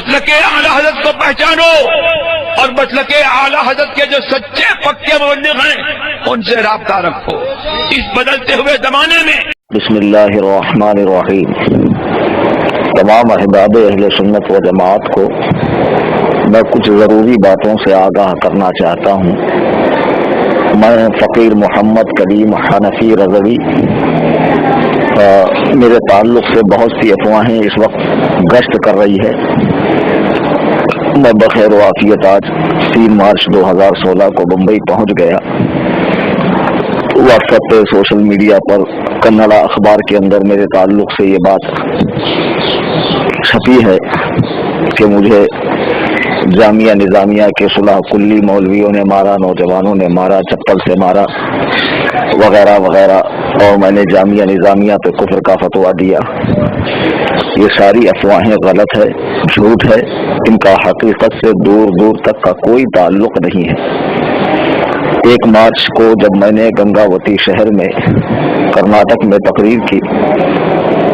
مسلک اعلی حضرت کو پہچانو اور مسلک اعلی حضرت کے جو سچے پکے مبلغ ہیں ان سے رابطہ رکھو اس بدلتے ہوئے زمانے میں۔ بسم اللہ الرحمن الرحیم۔ تمام احباب اہل سنت و جماعت کو میں کچھ ضروری باتوں سے آگاہ کرنا چاہتا ہوں۔ میں فقیر محمد کریم حنفی رضوی، میرے تعلق سے بہت سی افواہیں اس وقت گشت کر رہی ہے۔ میں بخیر و عافیت آج 3 مارچ 2016 کو بمبئی پہنچ گیا۔ واٹس ایپ پہ، سوشل میڈیا پر، کنڑا اخبار کے اندر میرے تعلق سے یہ بات چھپی ہے کہ مجھے جامعہ نظامیہ کے صلح کلی مولویوں نے مارا، نوجوانوں نے مارا، چپل سے مارا وغیرہ وغیرہ، اور میں نے جامعہ نظامیہ پہ کفر کا فتویٰ دیا۔ یہ ساری افواہیں غلط ہے، جھوٹ ہے، ان کا حقیقت سے دور دور تک کا کوئی تعلق نہیں ہے۔ 1 مارچ کو جب میں نے گنگاوتی شہر میں کرناٹک میں تقریر کی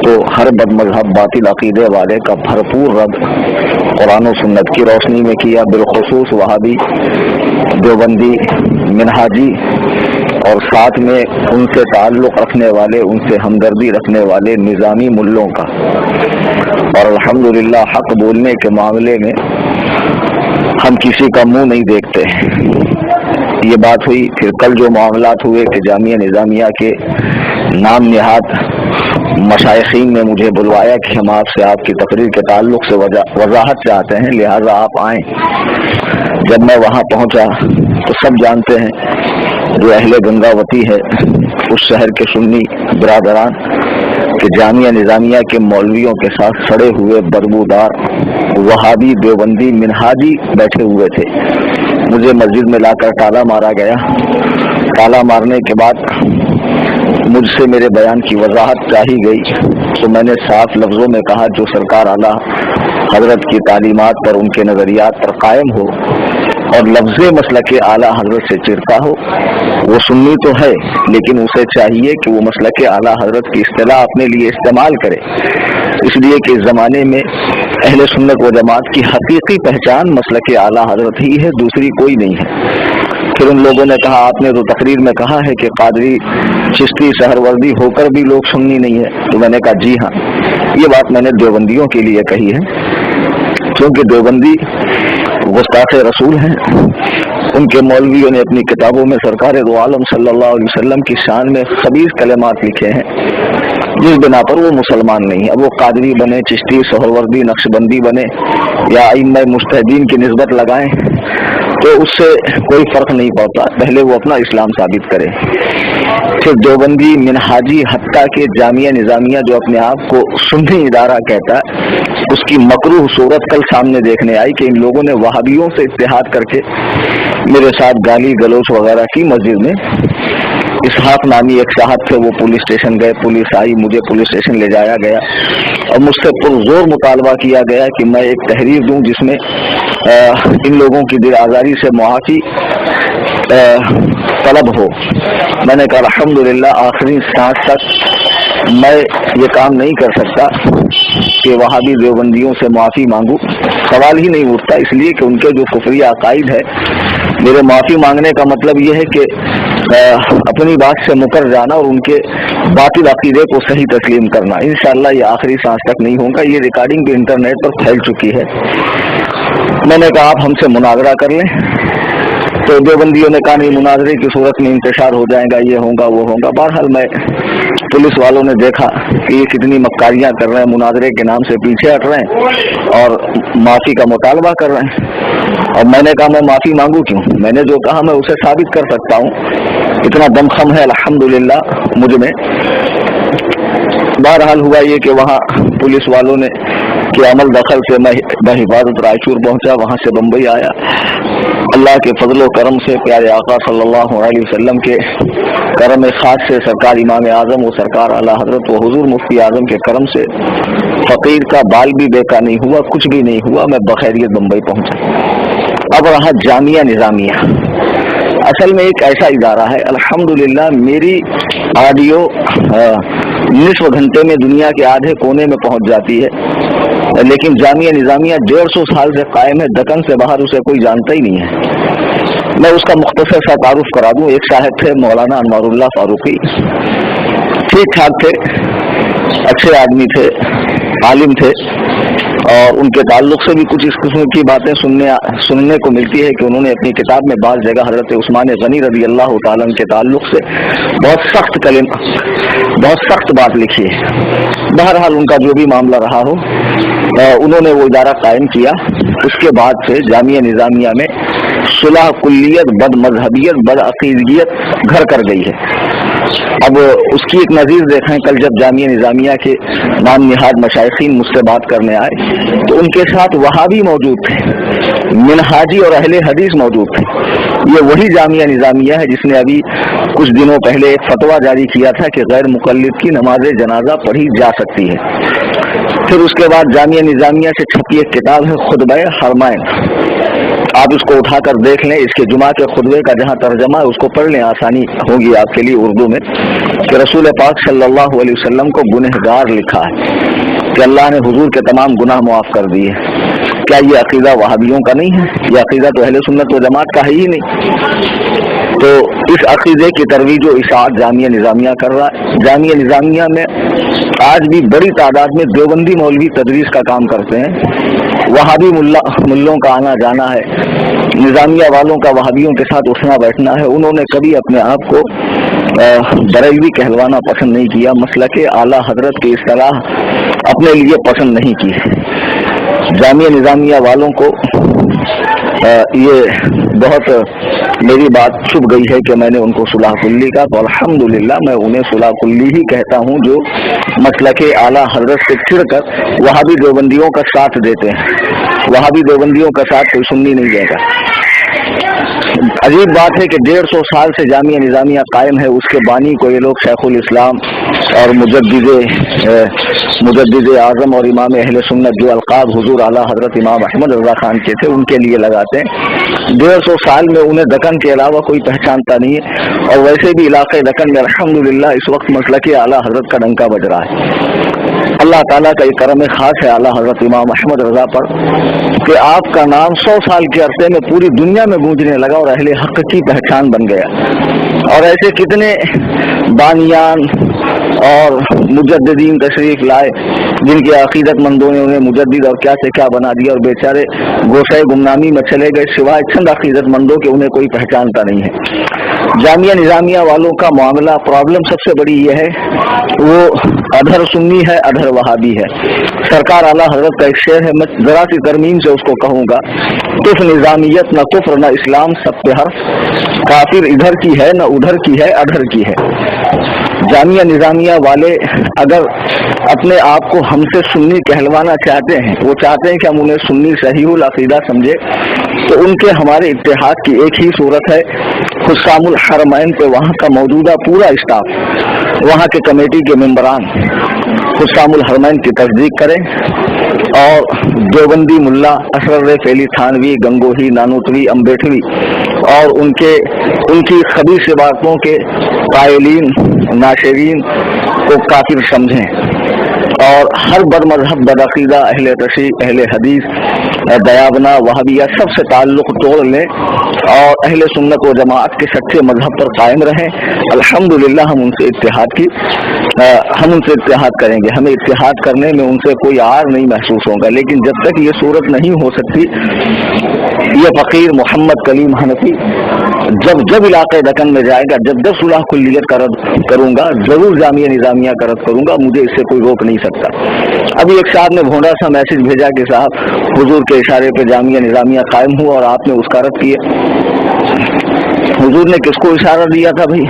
تو ہر بد مذہب باطل عقیدے والے کا بھرپور رد قرآن و سنت کی روشنی میں کیا، بالخصوص وہابی، دیوبندی، منہاجی، اور ساتھ میں ان سے تعلق رکھنے والے، ان سے ہمدردی رکھنے والے نظامی ملوں کا۔ اور الحمدللہ حق بولنے کے معاملے میں ہم کسی کا منہ نہیں دیکھتے۔ یہ بات ہوئی۔ پھر کل جو معاملات ہوئے کہ جامعہ نظامیہ کے نام نہاد مشائخین نے مجھے بلوایا کہ ہم آپ سے آپ کی تقریر کے تعلق سے وضاحت چاہتے ہیں، لہٰذا آپ آئیں۔ جب میں وہاں پہنچا تو سب جانتے ہیں، جو اہل گنگاوتی ہے اس شہر کے سنی برادران، کہ جامعہ نظامیہ کے مولویوں کے ساتھ سڑے ہوئے بدبودار وہابی، دیوبندی، منہاجی بیٹھے ہوئے تھے۔ مجھے مسجد میں لا کر تالا مارا گیا۔ تالا مارنے کے بعد مجھ سے میرے بیان کی وضاحت چاہی گئی تو میں نے صاف لفظوں میں کہا، جو سرکار اعلیٰ حضرت کی تعلیمات پر، ان کے نظریات پر قائم ہو اور لفظ مسلک اعلیٰ حضرت سے چڑھتا ہو، وہ سنی تو ہے، لیکن اسے چاہیے کہ وہ مسلک اعلیٰ حضرت کی اصطلاح اپنے لیے استعمال کرے، اس لیے کہ اس زمانے میں اہل سنت و جماعت کی حقیقی پہچان مسلک اعلیٰ حضرت ہی ہے، دوسری کوئی نہیں ہے۔ پھر ان لوگوں نے کہا، آپ نے تو تقریر میں کہا ہے کہ قادری، چشتی، سہروردی ہو کر بھی لوگ سنی نہیں ہے۔ تو میں نے کہا جی ہاں، یہ بات میں نے دیوبندیوں کے لیے کہی ہے، کیونکہ دیوبندی گستاخ رسول ہیں۔ ان کے مولویوں نے اپنی کتابوں میں سرکار دو عالم صلی اللہ علیہ وسلم کی شان میں خبیث کلمات لکھے ہیں، جس بنا پر وہ مسلمان نہیں ہے۔ اب وہ قادری بنے، چشتی، سہروردی، نقشبندی بنے یا ائمہ مجتہدین کی نسبت لگائیں تو اس سے کوئی فرق نہیں پڑتا، پہلے وہ اپنا اسلام ثابت کرے۔ پھر دیوبندی، منہاجی، حتیٰ کہ جامعہ نظامیہ جو اپنے آپ کو سنی ادارہ کہتا ہے، اس کی مکروہ صورت کل سامنے دیکھنے آئی کہ ان لوگوں نے وہابیوں سے اتحاد کر کے میرے ساتھ گالی گلوچ وغیرہ کی مسجد میں۔ اسحاق نامی ایک صاحب تھے، وہ پولیس اسٹیشن گئے، پولیس آئی، مجھے پولیس اسٹیشن لے جایا گیا اور مجھ سے پرزور مطالبہ کیا گیا کہ میں ایک تحریر دوں جس میں ان لوگوں کی دل آزاری سے معافی طلب ہو۔ میں نے کہا الحمدللہ آخری سانس تک میں یہ کام نہیں کر سکتا کہ وہابی دیوبندیوں سے معافی مانگوں، سوال ہی نہیں اٹھتا، اس لیے کہ ان کے جو کفریہ عقائد ہے، میرے معافی مانگنے کا مطلب یہ ہے کہ اپنی بات سے مکر جانا اور ان کے باطل عقیدے کو صحیح تسلیم کرنا۔ انشاءاللہ یہ آخری سانس تک نہیں ہوگا۔ یہ ریکارڈنگ بھی انٹرنیٹ پر پھیل چکی ہے۔ میں نے کہا آپ ہم سے مناظرہ کر لیں، تو دیوبندیوں نے کہا نہیں، مناظرے کی صورت میں انتشار ہو جائے گا، یہ ہوگا وہ ہوگا۔ بہرحال میں پولیس والوں نے دیکھا کہ یہ کتنی مکاریاں کر رہے ہیں، مناظرے کے نام سے پیچھے ہٹ رہے ہیں اور معافی کا مطالبہ کر رہے ہیں، اور میں نے کہا میں معافی مانگوں کیوں؟ میں نے جو کہا میں اسے ثابت کر سکتا ہوں، اتنا دمخم ہے الحمدللہ مجھ میں۔ بہرحال ہوا یہ کہ وہاں پولیس والوں نے کے عمل دخل سے میں بحفاظت رائچور پہنچا، وہاں سے بمبئی آیا۔ اللہ کے فضل و کرم سے، پیارے آقا صلی اللہ علیہ وسلم کے کرم خاص سے، سرکار امام اعظم و سرکار اعلیٰ حضرت و حضور مفتی اعظم کے کرم سے فقیر کا بال بھی بیکا نہیں ہوا، کچھ بھی نہیں ہوا، میں بخیریت بمبئی پہنچا۔ اب رہا جامعہ نظامیہ، اصل میں ایک ایسا ادارہ ہے، الحمدللہ میری آڈیو نصف گھنٹے میں دنیا کے آدھے کونے میں پہنچ جاتی ہے، لیکن جامعہ نظامیہ 150 سال سے قائم ہے، دکن سے باہر اسے کوئی جانتا ہی نہیں ہے۔ میں اس کا مختصر سا تعارف کرا دوں۔ ایک صاحب تھے مولانا انوار اللہ فاروقی، ٹھیک ٹھاک تھے، اچھے آدمی تھے، عالم تھے، اور ان کے تعلق سے بھی کچھ اس قسم کی باتیں سننے کو ملتی ہے کہ انہوں نے اپنی کتاب میں بعض جگہ حضرت عثمان غنی رضی اللہ تعالیٰ عنہ کے تعلق سے بہت سخت بات لکھی ہے۔ بہرحال ان کا جو بھی معاملہ رہا ہو، انہوں نے وہ ادارہ قائم کیا۔ اس کے بعد سے جامعہ نظامیہ میں صلح کلیت، بد مذہبیت، بد عقیدگیت گھر کر گئی ہے۔ اب اس کی ایک نظیر دیکھیں، کل جب جامعہ نظامیہ کے نام نہاد مشائخین مجھ سے بات کرنے آئے تو ان کے ساتھ وہابی موجود تھے، منہاجی اور اہل حدیث موجود تھے۔ یہ وہی جامعہ نظامیہ ہے جس نے ابھی کچھ دنوں پہلے ایک فتویٰ جاری کیا تھا کہ غیر مقلد کی نماز جنازہ پڑھی جا سکتی ہے۔ پھر اس کے بعد جامعہ نظامیہ سے چھپی ایک کتاب ہے خطبہ حرمین، آپ اس کو اٹھا کر دیکھ لیں۔ اس کے جمعہ کے خطبے کا جہاں ترجمہ ہے اس کو پڑھ لیں، آسانی ہوگی آپ کے لیے اردو میں، کہ رسول پاک صلی اللہ علیہ وسلم کو گنہگار لکھا ہے کہ اللہ نے حضور کے تمام گناہ معاف کر دیے۔ کیا یہ عقیدہ وہابیوں کا نہیں ہے؟ یہ عقیدہ تو اہل سنت و جماعت کا ہے ہی نہیں۔ تو اس عقیدے کی ترویج و اشاعت جامعہ نظامیہ کر رہا ہے۔ جامعہ نظامیہ میں آج بھی بڑی تعداد میں دیوبندی مولوی تدریس کا کام کرتے ہیں، وہابی ملوں کا آنا جانا ہے، نظامیہ والوں کا وہابیوں کے ساتھ اٹھنا بیٹھنا ہے۔ انہوں نے کبھی اپنے آپ کو بریلوی کہلوانا پسند نہیں کیا، مسلک اعلیٰ حضرت کی اصطلاح اپنے لیے پسند نہیں کی۔ جامعہ نظامیہ والوں کو یہ بہت میری بات چھپ گئی ہے کہ میں نے ان کو صلح کلی کا، تو الحمدللہ میں انہیں صلح کلی ہی کہتا ہوں، جو مسلک اعلیٰ حضرت سے چھڑ کر وہابی دیوبندیوں کا ساتھ دیتے ہیں۔ وہابی دیوبندیوں کا ساتھ کوئی سنی نہیں دے گا۔ عجیب بات ہے کہ 150 سال سے جامعہ نظامیہ قائم ہے، اس کے بانی کو یہ لوگ شیخ الاسلام اور مجدد اعظم اور امام اہل سنت، جو القاب حضور اعلیٰ حضرت امام احمد رضا خان کے تھے، ان کے لیے لگاتے ہیں۔ 150 سال میں انہیں دکن کے علاوہ کوئی پہچانتا نہیں ہے، اور ویسے بھی علاقے دکن میں الحمدللہ اس وقت مسلک اعلیٰ حضرت کا ڈنکا بج رہا ہے۔ اللہ تعالیٰ کا ایک کرم خاص ہے اعلیٰ حضرت امام احمد رضا پر کہ آپ کا نام 100 سال کے عرصے میں پوری دنیا میں گونجنے لگا اور اہل حق کی پہچان بن گیا۔ اور ایسے کتنے بانیان اور مجددین تشریف لائے جن کے عقیدت مندوں نے انہیں مجدد اور کیا سے کیا بنا دیا، اور بیچارے گوشۂ گمنامی میں چلے گئے، سوائے چند عقیدت مندوں کے انہیں کوئی پہچانتا نہیں ہے۔ جامعہ نظامیہ والوں کا معاملہ، پرابلم سب سے بڑی یہ ہے، وہ ادھر سنی ہے ادھر وہابی ہے۔ سرکار اعلیٰ حضرت کا ایک شعر ہے، میں ذرا سی ترمیم سے اس کو کہوں گا، کف نظامیت نہ کفر نہ اسلام سب پہ حرف، کافر ادھر کی ہے نہ ادھر کی ہے ادھر کی ہے۔ جامعہ نظامیہ والے اگر اپنے آپ کو ہم سے سنی کہلوانا چاہتے ہیں، وہ چاہتے ہیں کہ ہم انہیں سنی صحیح العقیدہ سمجھے، تو ان کے ہمارے اتحاد کی ایک ہی صورت ہے، حسام الحرمین پہ وہاں کا موجودہ پورا اسٹاف، وہاں کے کمیٹی کے ممبران حسام الحرمین کی تصدیق کریں، اور دیوبندی ملا اسرر فیلی تھانوی، گنگوہی، نانوتوی، امبیٹوی اور ان کی خبیث باتوں کے قائلین ناشرین کو کافر سمجھیں، اور ہر بد مذہب بد عقیدہ اہل تشیع اہل حدیث دیابنا وہابیہ سب سے تعلق توڑ لیں اور اہل سنت و جماعت کے سچے مذہب پر قائم رہیں۔ الحمدللہ ہم ان سے اتحاد کریں گے، ہمیں اتحاد کرنے میں ان سے کوئی عار نہیں محسوس ہوگا، لیکن جب تک یہ صورت نہیں ہو سکتی، یہ فقیر محمد کلیم حنفی جب علاقے دکن میں جائے گا، جب صلح کلیت کا رد کروں گا، ضرور جامعہ نظامیہ کا رد کروں گا، مجھے اس سے کوئی روک نہیں سکتا۔ ابھی ایک صاحب نے بھونڈا سا میسج بھیجا کہ صاحب حضور کے اشارے پہ جامعہ نظامیہ قائم ہوا اور آپ نے اس کا رد کیا۔ حضور نے کس کو اشارہ دیا تھا بھائی؟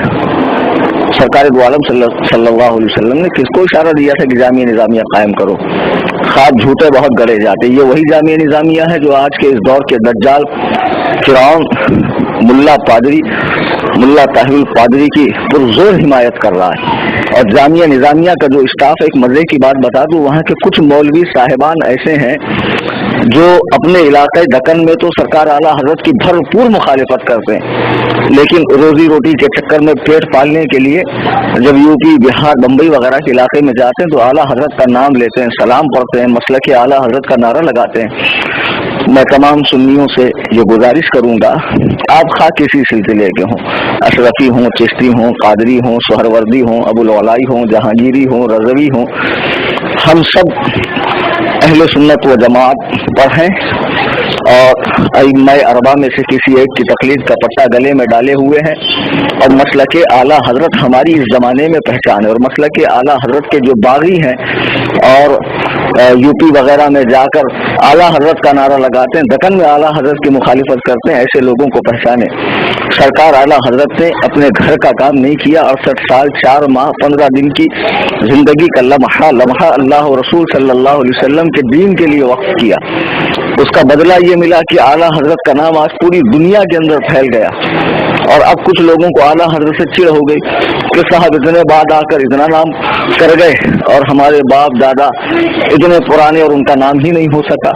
سرکار دو عالم صلی اللہ علیہ وسلم نے کس کو اشارہ دیا تھا کہ جامعہ نظامیہ قائم کرو؟ خواب جھوٹے بہت گڑے جاتے۔ یہ وہی جامعہ نظامیہ ہے جو آج کے اس دور کے دجال فرعون ملا طاہر القادری کی پرزور حمایت کر رہا ہے۔ اور جامعہ نظامیہ کا جو اسٹاف، ایک مزے کی بات بتا دوں، وہاں کے کچھ مولوی صاحبان ایسے ہیں جو اپنے علاقے دکن میں تو سرکار اعلیٰ حضرت کی بھرپور مخالفت کرتے ہیں، لیکن روزی روٹی کے چکر میں پیٹ پالنے کے لیے جب یو پی بہار بمبئی وغیرہ کے علاقے میں جاتے ہیں تو اعلیٰ حضرت کا نام لیتے ہیں، سلام پڑھتے ہیں، مسلک اعلیٰ حضرت کا نعرہ لگاتے ہیں۔ میں تمام سنیوں سے یہ گزارش کروں گا، آپ خواہ کسی سلسلے کے ہوں، اشرفی ہوں، چشتی ہوں، قادری ہوں، سہروردی ہوں، ابو العلائی ہوں، جہانگیری ہوں، رضوی ہوں، ہم سب اہل سنت و جماعت پر ہیں اور ائمہ اربعہ میں سے کسی ایک کی تقلید کا پٹا گلے میں ڈالے ہوئے ہیں، اور مسلک اعلیٰ حضرت ہماری اس زمانے میں پہچان ہے، اور مسلک اعلیٰ حضرت کے جو باغی ہیں اور یو پی وغیرہ میں جا کر اعلیٰ حضرت کا نعرہ لگاتے ہیں، دکن میں اعلیٰ حضرت کی مخالفت کرتے ہیں، ایسے لوگوں کو پہچانے۔ سرکار اعلیٰ حضرت نے اپنے گھر کا کام نہیں کیا، 68 سال 4 ماہ 15 دن کی زندگی کا لمحہ لمحہ اللہ و رسول صلی اللہ علیہ وسلم کے دین کے لیے وقف کیا، اس کا بدلہ یہ ملا کہ اعلیٰ حضرت کا نام آج پوری دنیا کے اندر پھیل گیا۔ اور اب کچھ لوگوں کو اعلیٰ حضرت سے چڑ ہو گئی کہ صاحب اتنے بعد آ کر اتنا نام کر گئے اور ہمارے باپ دادا اتنے پرانے اور ان کا نام ہی نہیں ہو سکا۔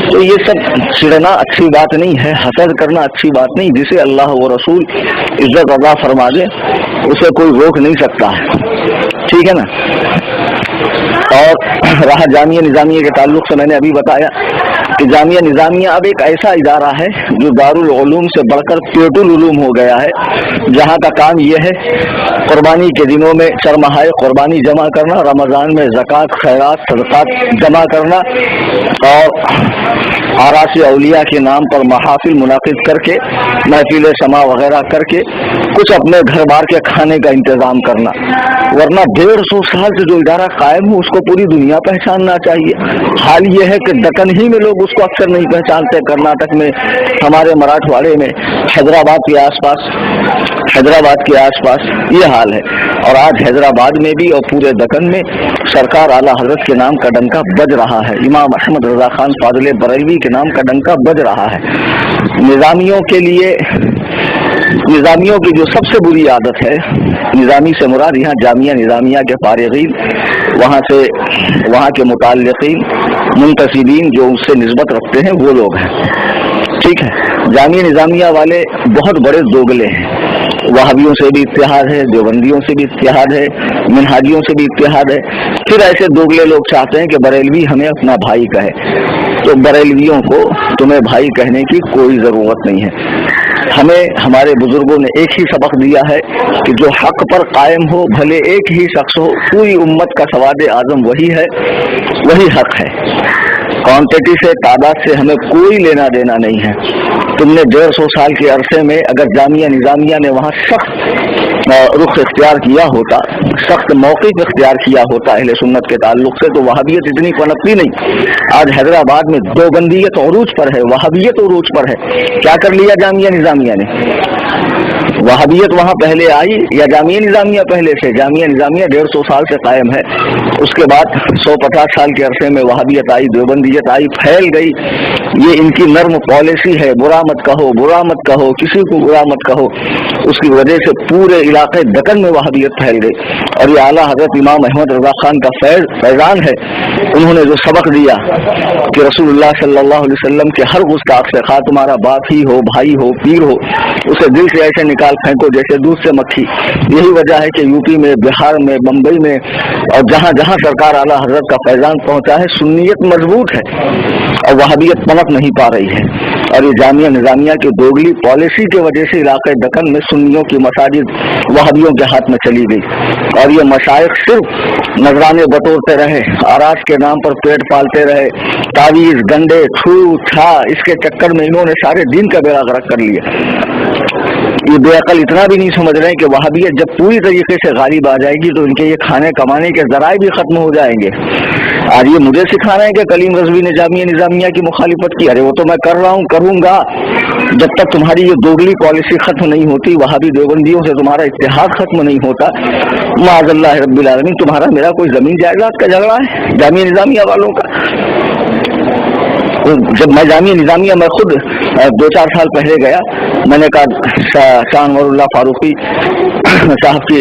تو یہ سب چڑنا اچھی بات نہیں ہے، حسد کرنا اچھی بات نہیں، جسے اللہ و رسول عزت عطا فرما دے اسے کوئی روک نہیں سکتا ہے، ٹھیک ہے نا۔ اور رہا جامعہ نظامیہ کے تعلق سے، میں نے ابھی بتایا کہ جامعہ نظامیہ اب ایک ایسا ادارہ ہے جو دارالعلوم سے بڑھ کر پیٹ العلوم ہو گیا ہے، جہاں کا کام یہ ہے قربانی کے دنوں میں چرمہائے قربانی جمع کرنا، رمضان میں زکوٰۃ خیرات صدقات جمع کرنا، اور آراس اولیاء کے نام پر محافل منعقد کر کے محفل سما وغیرہ کر کے کچھ اپنے گھر بار کے کھانے کا انتظام کرنا، ورنہ 150 سال سے جو ادارہ قائم ہو اس کو پوری دنیا پہچاننا چاہیے۔ حال یہ ہے کہ دکن ہی میں لوگ اس کو اکثر نہیں پہچانتے، کرناٹک میں، ہمارے مراٹھواڑے میں، حیدرآباد کے آس پاس یہ حال ہے، اور آج حیدرآباد میں بھی اور پورے دکن میں سرکار اعلیٰ حضرت کے نام کا ڈنکا بج رہا ہے، امام احمد رضا خان فاضل بریلوی کے نام کا ڈنکا بج رہا ہے۔ نظامیوں کی جو سب سے بری عادت ہے، نظامی سے مراد یہاں جامعہ نظامیہ کے فارغین، وہاں کے متعلقین منتسبین جو اس سے نسبت رکھتے ہیں وہ لوگ ہیں، ٹھیک ہے۔ جامعہ نظامیہ والے بہت بڑے دوگلے ہیں، وہابیوں سے بھی اتحاد ہے، دیوبندیوں سے بھی اتحاد ہے، منہاجیوں سے بھی اتحاد ہے، پھر ایسے دوگلے لوگ چاہتے ہیں کہ بریلوی ہمیں اپنا بھائی کہے، تو بریلویوں کو تمہیں بھائی کہنے کی کوئی ضرورت نہیں ہے۔ ہمیں ہمارے بزرگوں نے ایک ہی سبق دیا ہے کہ جو حق پر قائم ہو، بھلے ایک ہی شخص ہو، پوری امت کا سواد اعظم وہی ہے، وہی حق ہے۔ کوانٹٹی سے، تعداد سے ہمیں کوئی لینا دینا نہیں ہے۔ تم نے 150 سال کے عرصے میں اگر جامعہ نظامیہ نے وہاں سخت رخ اختیار کیا ہوتا، سخت موقف اختیار کیا ہوتا اہل سنت کے تعلق سے، تو وہابیت اتنی پنپتی نہیں۔ آج حیدرآباد میں دیوبندیت عروج پر ہے، وہابیت عروج پر ہے۔ کیا کر لیا جامعہ نظامیہ نے؟ وہابیت وہاں پہلے آئی یا جامعہ نظامیہ پہلے سے؟ جامعہ نظامیہ 150 سال سے قائم ہے، اس کے بعد 150 سال کے عرصے میں وہابیت آئی، دیوبندیت آئی، پھیل گئی۔ یہ ان کی نرم پالیسی ہے، برا مت کہو، کسی کو برا مت کہو، اس کی وجہ سے پورے علاقے دکن میں وہابیت پھیل گئی۔ اور یہ اعلیٰ حضرت امام احمد رضا خان کا فیضان ہے، انہوں نے جو سبق دیا کہ رسول اللہ صلی اللہ علیہ وسلم کے ہر گستاخ سے، خواہ تمہارا باپ ہی ہو، بھائی ہو، پیر ہو، اسے دل سے ایسے نکال پھینکو جیسے دودھ سے مکھی۔ یہی وجہ ہے کہ یو پی میں، بہار میں، بمبئی میں اور جہاں جہاں سرکار اعلیٰ حضرت کا فیضان پہنچا ہے، سنیت مضبوط ہے اور وہابیت پنپ نہیں پا رہی ہے۔ اور یہ جامعہ نظامیہ کی دوگلی پالیسی کی وجہ سے علاقے دکن میں سنیوں کی مساجد وہابیوں کے ہاتھ میں چلی گئی، اور یہ مشائخ صرف نذرانے بٹورتے رہے، آراس کے نام پر پیٹ پالتے رہے، تعویذ، گنڈے، چھو چھا، اس کے چکر میں انہوں نے سارے دین کا بیڑا غرق کر لیا۔ یہ بے عقل اتنا بھی نہیں سمجھ رہے کہ وہابیت جب پوری طریقے سے غالب آ جائے گی تو ان کے یہ کھانے کمانے کے ذرائع بھی ختم ہو جائیں گے۔ آج یہ مجھے سکھا رہے ہیں کہ کلیم رضوی نے جامعہ نظامیہ کی مخالفت کی، ارے وہ تو میں کر رہا ہوں، کروں گا، جب تک تمہاری یہ دوگلی پالیسی ختم نہیں ہوتی، وہابی دیوبندیوں سے تمہارا اتحاد ختم نہیں ہوتا، معاذ اللہ رب العالمین تمہارا میرا کوئی زمین جائیداد کا جھگڑا ہے جامعہ نظامیہ والوں کا۔ جب میں جامعہ نظامیہ میں خود 2-4 سال پہلے گیا، میں نے کہا شاہ انور اللہ فاروقی صاحب کی